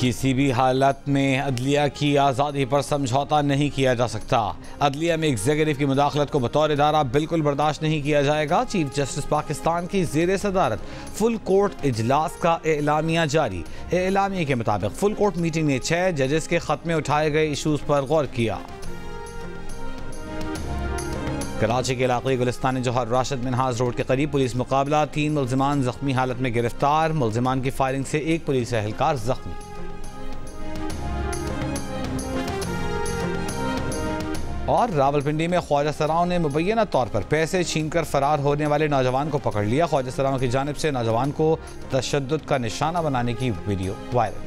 किसी भी हालत में अदलिया की आज़ादी पर समझौता नहीं किया जा सकता। अदलिया में एग्जीक्यूटिव की मुदाखलत को बतौर इदारा बिल्कुल बर्दाश्त नहीं किया जाएगा। चीफ जस्टिस पाकिस्तान की ज़ेर सदारत फुल कोर्ट इजलास का एलामिया जारी। एलामिया के मुताबिक फुल कोर्ट मीटिंग ने 6 जजेस के खत में उठाए गए इशूज़ पर गौर किया। कराची के इलाके गुलिस्तान जौहर राशिद मिनहाज रोड के करीब पुलिस मुकाबला, 3 मुल्जिमान जख्मी हालत में गिरफ्तार। मुल्जिमान की फायरिंग से 1 पुलिस एहलकार जख्मी। और रावलपिंडी में ख्वाजा सराओं ने मुबैना तौर पर पैसे छीनकर फरार होने वाले नौजवान को पकड़ लिया। ख्वाजा सराओं की जानिब से नौजवान को तशद्दुद का निशाना बनाने की वीडियो वायरल।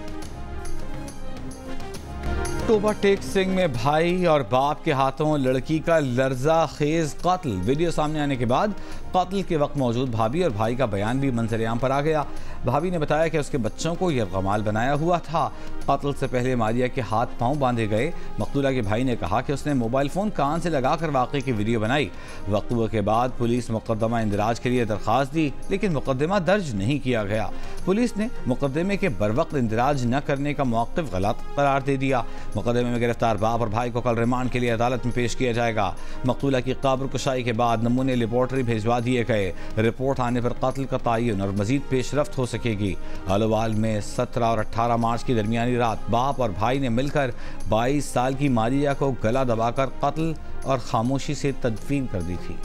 ओवरटेक सिंह में भाई और बाप के हाथों लड़की का लर्जा खेज कत्ल। वीडियो सामने आने के बाद कत्ल के वक्त मौजूद भाभी और भाई का बयान भी मंजर-ए-आम पर आ गया। भाभी ने बताया कि उसके बच्चों को यरगमाल बनाया हुआ था। कत्ल से पहले मारिया के हाथ पांव बांधे गए। मकतूला के भाई ने कहा कि उसने मोबाइल फ़ोन कान से लगाकर वाक़े की वीडियो बनाई। वक़्त के बाद पुलिस मुकदमा इंदराज के लिए दरख्वास्त दी, लेकिन मुकदमा दर्ज नहीं किया गया। पुलिस ने मुकदमे के बरवक्त इंदराज न करने का मौक़िफ़ गलत करार दे दिया। मुकदमे में गिरफ्तार बाप और भाई को कल रिमांड के लिए अदालत में पेश किया जाएगा। मकतूला की कब्र कुशाई के बाद नमूने लेबॉर्ट्री भिजवा दिए गए। रिपोर्ट आने पर कत्ल का तयन और मजीद पेशरफ्त हो सकेगी। आलोवाल में 17 और 18 मार्च की दरमियानी रात बाप और भाई ने मिलकर 22 साल की मारिया को गला दबाकर कत्ल और खामोशी से तदफीन कर दी थी।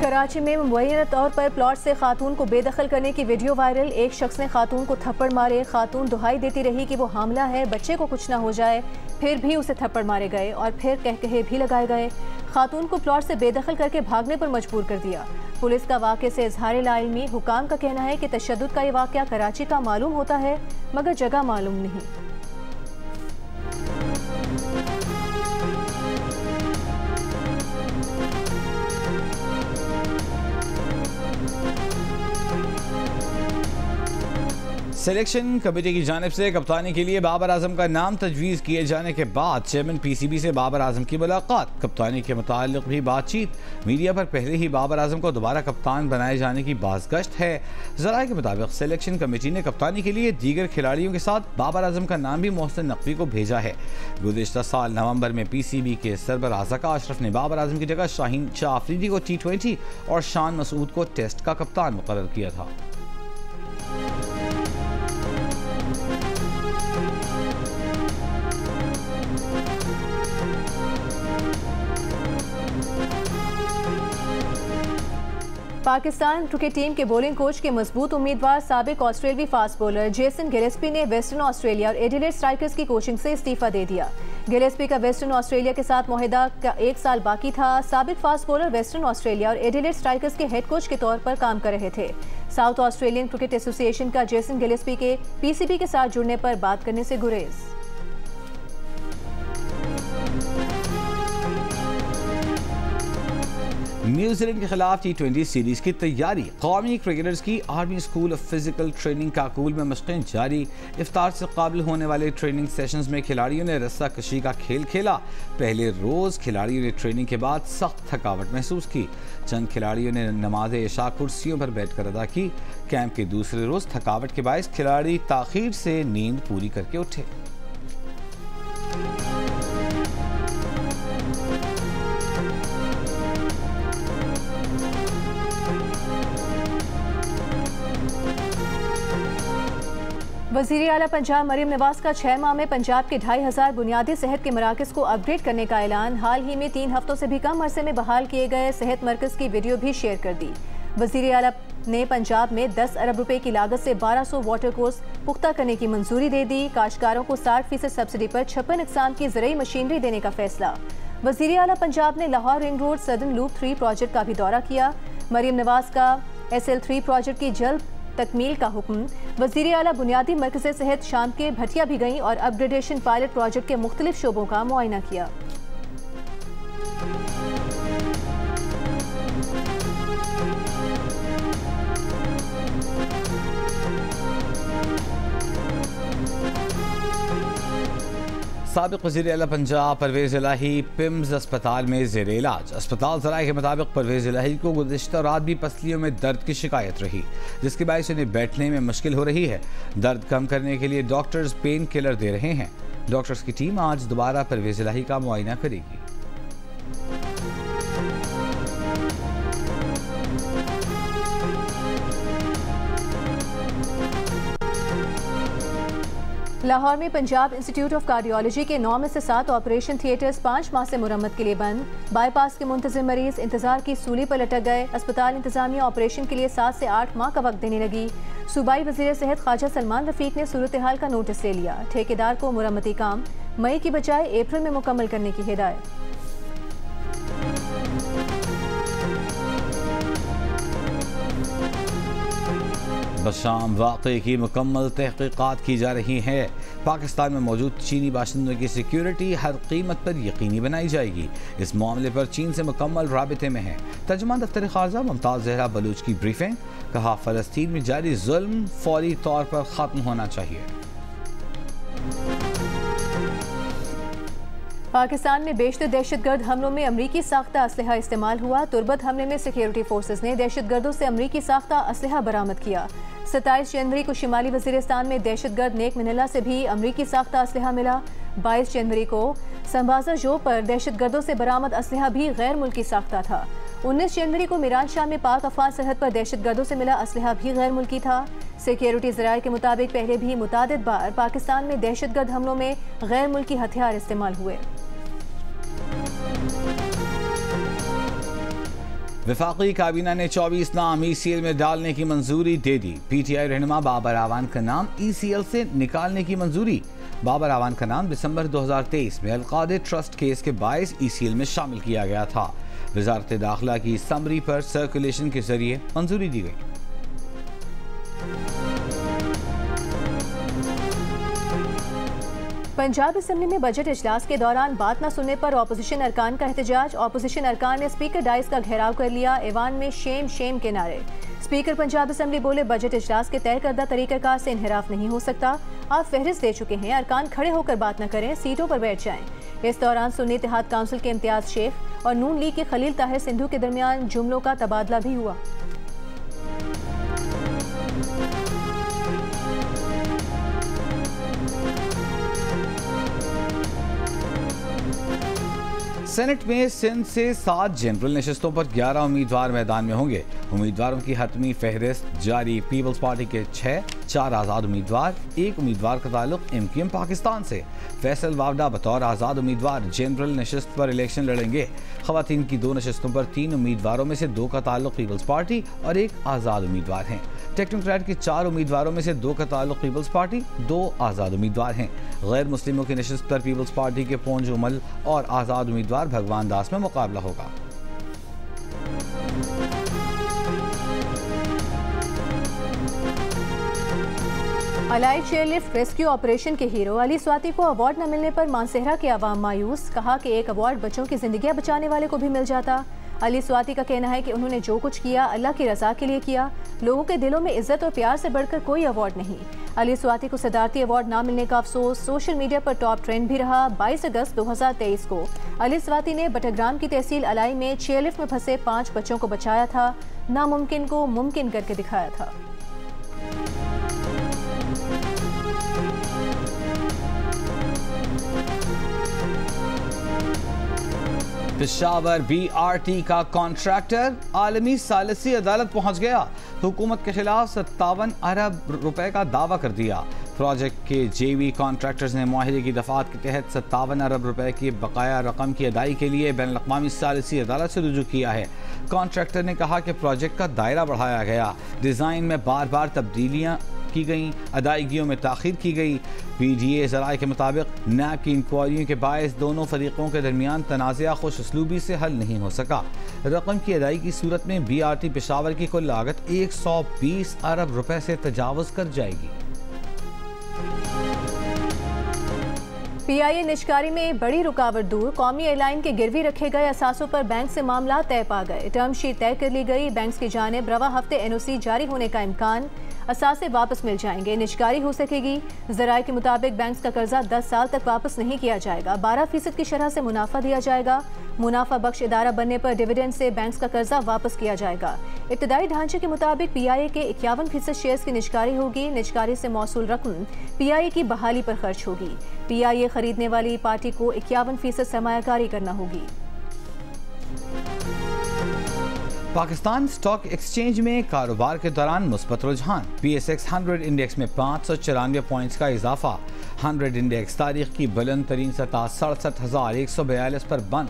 कराची में मुबैना तौर पर प्लॉट से खातून को बेदखल करने की वीडियो वायरल। एक शख्स ने खातून को थप्पड़ मारे। खातून दुहाई देती रही कि वो हामला है, बच्चे को कुछ ना हो जाए, फिर भी उसे थप्पड़ मारे गए और फिर कहकहे भी लगाए गए। खातून को प्लॉट से बेदखल करके भागने पर मजबूर कर दिया। पुलिस का वाक़े से इजहार लाइल्मी। हुकाम का कहना है कि तशद्दुद का ये वाक़या कराची का मालूम होता है मगर जगह मालूम नहीं। सिलेक्शन कमेटी की जानिब से कप्तानी के लिए बाबर आजम का नाम तजवीज़ किए जाने के बाद चेयरमैन पीसीबी से बाबर आजम की मुलाकात। कप्तानी के मुताल्लिक भी बातचीत। मीडिया पर पहले ही बाबर आजम को दोबारा कप्तान बनाए जाने की बाज़गश्त है। ज़राए के मुताबिक सिलेक्शन कमेटी ने कप्तानी के लिए दीगर खिलाड़ियों के साथ बाबर आजम का नाम भी मोहसिन नकवी को भेजा है। गुज़िश्ता साल नवंबर में पीसीबी के सरबराह ज़का अशरफ ने बाबर आजम की जगह शाहीन शाह आफरीदी को T20 और शान मसूद को टेस्ट का कप्तान मुकर्रर किया था। पाकिस्तान क्रिकेट टीम के बॉलिंग कोच के मजबूत उम्मीदवार साबिक ऑस्ट्रेलियावी फास्ट बॉलर जेसन गिलेस्पी ने वेस्टर्न ऑस्ट्रेलिया और एडिलेड स्ट्राइकर्स की कोचिंग से इस्तीफा दे दिया। गिलेस्पी का वेस्टर्न ऑस्ट्रेलिया के साथ मुआहदा का 1 साल बाकी था। साबिक फास्ट बॉलर वेस्टर्न ऑस्ट्रेलिया और एडिलेड स्ट्राइकर्स के हेड कोच के तौर पर काम कर रहे थे। साउथ ऑस्ट्रेलियन क्रिकेट एसोसिएशन का जेसन गिलेस्पी के पीसीबी के साथ जुड़ने पर बात करने से गुरेज। न्यूजीलैंड के खिलाफ T20 सीरीज की तैयारी। कौमी क्रिकेटर्स की army school of physical training Kakul में मशक़ें जारी। इफ्तार से काबिल होने वाले ट्रेनिंग सेशंस में खिलाड़ियों ने रस्सा कशी का खेल खेला। पहले रोज़ खिलाड़ियों ने ट्रेनिंग के बाद सख्त थकावट महसूस की। चंद खिलाड़ियों ने नमाज इशा कुर्सियों पर बैठकर अदा की। कैंप के दूसरे रोज़ थकावट के बायस खिलाड़ी ताख़ीर से नींद पूरी करके उठे। वज़ीर आला पंजाब मरीम नवाज का 6 माह में पंजाब के 2500 बुनियादी सेहत के मराकज़ को अपग्रेड करने का ऐलान। हाल ही में 3 हफ्तों से भी कम अरसे में बहाल किए गए सेहत मरकज़ की वीडियो भी शेयर कर दी। वज़ीर आला ने पंजाब में 10 अरब रुपए की लागत से 1200 वाटर कोर्स पुख्ता करने की मंजूरी दे दी। काश्तकारों को 60% सब्सिडी पर 56 अक़साम की ज़रई मशीनरी देने का फैसला। वज़ीर आला पंजाब ने Lahore ring road southern loop 3 project का भी दौरा किया। मरीम नवाज का SL3 प्रोजेक्ट की जल्द तकमील का हुक्म। वज़ीर आला बुनियादी मरकज़ सेहत शाम के भटिया भी गईं और अपग्रेडेशन पायलट प्रोजेक्ट के मुख्तलिफ शोबों का मुआयना किया। साबिक वज़ीर आला पंजाब परवेज़ इलाही पिम्स अस्पताल में ज़ेर इलाज। अस्पताल ज़राए के मुताबिक परवेज़ इलाही को गुज़िश्ता रात भी पसलियों में दर्द की शिकायत रही, जिसके बायस उन्हें बैठने में मुश्किल हो रही है। दर्द कम करने के लिए डॉक्टर्स पेन किलर दे रहे हैं। डॉक्टर्स की टीम आज दोबारा परवेज़ इलाही का मुआयना करेगी। लाहौर में पंजाब इंस्टीट्यूट ऑफ कार्डियोलॉजी के 9 में से 7 ऑपरेशन थिएटर्स 5 माह से मुरम्मत के लिए बंद। बाईपास के मुंतज़िर मरीज इंतजार की सूली पर लटक गए। अस्पताल इंतजामिया ऑपरेशन के लिए 7 से 8 माह का वक्त देने लगी। सूबाई वज़ीर सेहत ख्वाजा सलमान रफीक ने सूरत हाल का नोटिस ले लिया। ठेकेदार को मुरम्मती काम मई की बजाय अप्रैल में मुकम्मल करने की हिदायत। बशाम वाक़े की मुकम्मल तहक़ीक़ात की जा रही है। पाकिस्तान में मौजूद चीनी बाशिंदों की सिक्योरिटी हर कीमत पर यकीनी बनाई जाएगी। इस मामले पर चीन से मुकम्मल राबिते में है। तर्जुमान दफ्तर ख़ारजा मुमताज़ ज़हरा बलूच की ब्रीफिंग। कहा, फ़लस्तीन में जारी जुल्म फौरी तौर पर ख़त्म होना चाहिए। पाकिस्तान में बेशतर दहशतगर्द हमलों में अमरीकी साख्ता असलहा इस्तेमाल हुआ। तुर्बत हमले में सिक्योरिटी फोर्सेस ने दहशतगर्दों से अमरीकी साख्ता असलहा बरामद किया। 27 जनवरी को शिमाली वज़ीरिस्तान में दहशतगर्द नेक मिनला से भी अमरीकी साख्ता असलहा मिला। 22 जनवरी को संबाजा जो पर दहशतगर्दों से बरामद असलहा भी गैर मुल्की साख्ता था। 19 जनवरी को मीरान शाह में पाक अफगान सरहद पर दहशतगर्दों से मिला असलहा भी गैर मुल्की था। सिक्योरिटी ज़राए के मुताबिक पहले भी मुतादिद बार पाकिस्तान में दहशतगर्द हमलों में गैर मुल्की हथियार इस्तेमाल हुए। वफाकी काबीना ने 24 नाम ECL में डालने की मंजूरी दे दी। PTI रहनुमा बाबर आवान का नाम ECL से निकालने की मंजूरी। बाबर आवान का नाम दिसंबर 2023 में अलकादे ट्रस्ट केस के बायस ECL में शामिल किया गया था। वजारत दाखिला की समरी पर सर्कुलेशन के जरिए मंजूरी दी गई। पंजाब असम्बली में बजट इजलास के दौरान बात न सुनने पर ऑपोजिशन अरकान का एहतजाज। ऑपोजिशन अरकान ने स्पीकर डाइस का घेराव कर लिया। ऐवान में शेम शेम के नारे। स्पीकर पंजाब असम्बली बोले, बजट इजलास के तय करदा तरीक़ाकार से इनहराफ नहीं हो सकता। आप फहरिस्त दे चुके हैं, अरकान खड़े होकर बात न करें, सीटों पर बैठ जाएं। इस दौरान सुन्नी इत्तेहाद काउंसिल के इम्तियाज शेख और नून लीग के खलील ताहिर सिंधु के दरमियान जुमलों का तबादला भी हुआ। सेनेट में सिंध से 7 जनरल नशस्तों पर 11 उम्मीदवार मैदान में होंगे। उम्मीदवारों की हतमी फहरिस्त जारी। पीपल्स पार्टी के 6, 4 आज़ाद उम्मीदवार, 1 उम्मीदवार का ताल्लुक MQM पाकिस्तान से। फैसल वावडा बतौर आज़ाद उम्मीदवार जनरल नशस्त पर इलेक्शन लड़ेंगे। ख़वातीन की 2 नशस्तों पर 3 उम्मीदवारों में से 2 का ताल्लुक पीपल्स पार्टी और 1 आज़ाद उम्मीदवार हैं। टेक्नोक्रेट के 4 उम्मीदवारों में से 2 का ताल्लुक पीपल्स पार्टी, 2 आज़ाद उम्मीदवार हैं। गैर मुस्लिमों की नशस्त पर पीपल्स पार्टी के पोंज उमल और आज़ाद उम्मीदवार भगवान दास में मुकाबला होगा। अलाइड चेयरलिफ्ट रेस्क्यू ऑपरेशन के हीरो अली स्वाति को अवार्ड न मिलने पर मानसेहरा के अवाम मायूस। कहा कि एक अवार्ड बच्चों की जिंदगियां बचाने वाले को भी मिल जाता। अली स्वाति का कहना है कि उन्होंने जो कुछ किया अल्लाह की रजा के लिए किया। लोगों के दिलों में इज्जत और प्यार से बढ़कर कोई अवार्ड नहीं। अली स्वाति को सदारती अवार्ड ना मिलने का अफसोस सोशल मीडिया पर टॉप ट्रेंड भी रहा। 22 अगस्त 2023 को अली स्वाति ने बटग्राम की तहसील अलाई में चेयरलिफ्ट में फंसे 5 बच्चों को बचाया था। नामुमकिन को मुमकिन करके दिखाया था। पेशावर BRT का कॉन्ट्रैक्टर आलमी सालिसी अदालत पहुंच गया। हुकूमत के खिलाफ 57 अरब रुपए का दावा कर दिया। प्रोजेक्ट के JV कॉन्ट्रैक्टर्स ने मुआहदे की दफात के तहत 57 अरब रुपए की बकाया रकम की अदाई के लिए बैनुल-अक़वामी सालिसी अदालत से रुजू किया है। कॉन्ट्रैक्टर ने कहा कि प्रोजेक्ट का दायरा बढ़ाया गया, डिज़ाइन में बार बार तब्दीलियाँ की गई, अदायगियों में ताख़ीर की गई। PDA ज़राए के मुताबिक नैब की इंक्वायरियों के बायस दोनों फरीकों के दरमियान तनाज़ा खुश उसलूबी से हल नहीं हो सका। रकम की अदाई की सूरत में BRT पेशावर की कुल लागत 120 अरब रुपए से तजावुज़ कर जाएगी। PIA निजकारी में बड़ी रुकावट दूर। कौमी एयरलाइन के गिरवी रखे गए असासों पर बैंक से मामला तय पा गए। टर्म शीट तय कर ली गई। बैंक की जानिब रवा हफ्ते NOC जारी होने का इम्कान। असासे वापस मिल जाएंगे, निजकारी हो सकेगी। ज़राए के मुताबिक बैंक का कर्जा 10 साल तक वापस नहीं किया जाएगा। 12% की शरह से मुनाफा दिया जाएगा। मुनाफा बख्श इदारा बनने पर डिविडेंड से बैंक का कर्जा वापस किया जाएगा। इब्तदाई ढांचे के मुताबिक PIA के 51% शेयर्स की निजकारी होगी। निजकारी से मौसूल रकम PIA की बहाली पर खर्च होगी। PIA खरीदने वाली पार्टी को 51% सरमायाकारी करना होगी। पाकिस्तान स्टॉक एक्सचेंज में कारोबार के दौरान मुस्बत रुझान। PSX 100 इंडेक्स में 594 पॉइंट्स का इजाफा। 100 इंडेक्स तारीख की बुलंद तरीन सतह 67,142 पर बंद।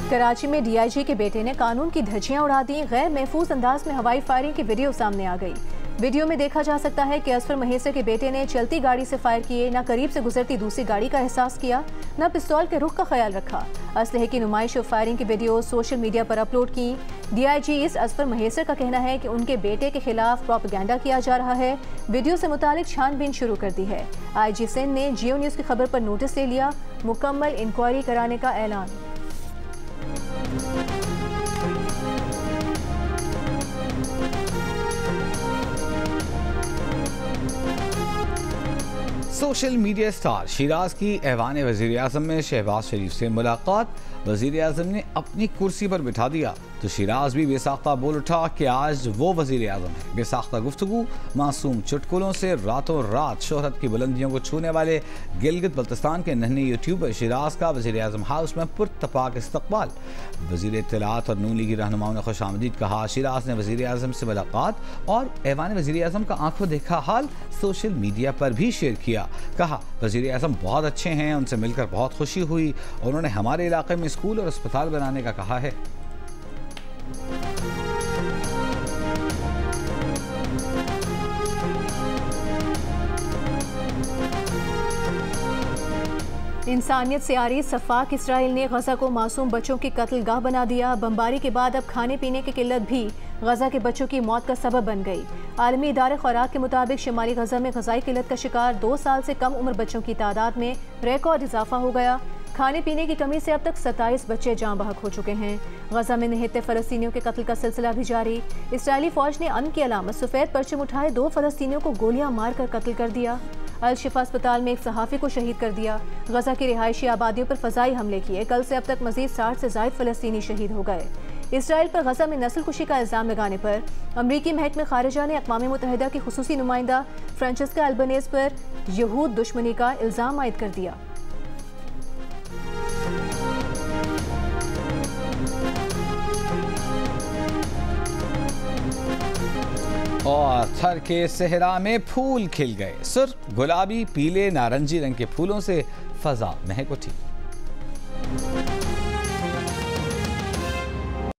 कराची में DIG के बेटे ने कानून की धज्जियां उड़ा दी। गैर महफूज अंदाज में हवाई फायरिंग की वीडियो सामने आ गई। वीडियो में देखा जा सकता है कि असफर महेसर के बेटे ने चलती गाड़ी से फायर किए, न करीब से गुजरती दूसरी गाड़ी का एहसास किया, न पिस्तौल के रुख का ख्याल रखा। असलहे की नुमाइश और फायरिंग की वीडियो सोशल मीडिया पर अपलोड की। DIG इस असफर महेसर का कहना है कि उनके बेटे के खिलाफ प्रोपेगेंडा किया जा रहा है। वीडियो से मुतालिक छानबीन शुरू कर दी है। IG सिंध ने जियो न्यूज़ की खबर पर नोटिस ले लिया। मुकम्मल इंक्वायरी कराने का ऐलान। सोशल मीडिया स्टार शिराज की ऐवान वज़ीर आज़म में शहबाज शरीफ से मुलाकात। वज़ीर आज़म ने अपनी कुर्सी पर बिठा दिया तो शिराज भी बेसाख्ता बोल उठा कि आज वो वज़ीर आज़म है। बेसाख्ता गुफ्तगू, मासूम चुटकुलों से रातों रात शोहरत की बुलंदियों को छूने वाले गिलगित बल्तिस्तान के नन्हे यूट्यूबर शिराज का वज़ीर आज़म हाउस में पुरतपाक इस्तकबाल। वज़ीर इत्तलात और नून लीगी रहनुमाओं ने खुशामदीद कहा। शिराज ने वज़ीर आज़म से मुलाकात और ऐवान वज़ीर आज़म का आंखों देखा हाल सोशल मीडिया पर भी शेयर किया। कहा वज़ीर आज़म बहुत अच्छे हैं, उनसे मिलकर बहुत खुशी हुई। उन्होंने हमारे इलाके में स्कूल और अस्पताल बनाने का कहा है। इंसानियत से आरी सफाक इसराइल ने गजा को मासूम बच्चों की कत्लगाह बना दिया। बमबारी के बाद अब खाने पीने की किल्लत भी गजा के बच्चों की मौत का सबब बन गई। आलमी इदारे खुराक के मुताबिक शिमाली गजा में गजाई किल्लत का शिकार 2 साल से कम उम्र बच्चों की तादाद में रिकॉर्ड इजाफा हो गया। खाने पीने की कमी से अब तक 27 बच्चे जाँ बहक हो चुके हैं। गजा में निहत्ते फ़लस्तीनियों के कत्ल का सिलसिला भी जारी। इसराइली फ़ौज ने अमन की अलामत सफ़ेद परचम उठाए 2 फ़लस्तीनियों को गोलियां मारकर कत्ल कर दिया। अल शिफा अस्पताल में एक सहाफ़ी को शहीद कर दिया। गजा की रिहायशी आबादियों पर फ़ज़ाई हमले किए। कल से अब तक मज़ीद 60 से ज़ायद फ़लस्तीनी शहीद हो गए। इसराइल पर गजा में नस्ल कुशी का इल्ज़ाम लगाने पर अमरीकी महकमे खारिजा ने अक़वाम मुत्तहिदा की खुसूसी नुमाइंदा फ्रांचेस्का अल्बनेज़ पर यहूद दुश्मनी का इल्ज़ाम आयद कर दिया। और थर के सहरा में फूल खिल गए। सुर्ख, गुलाबी, पीले, नारंगी रंग के फूलों से फजा महक उठी।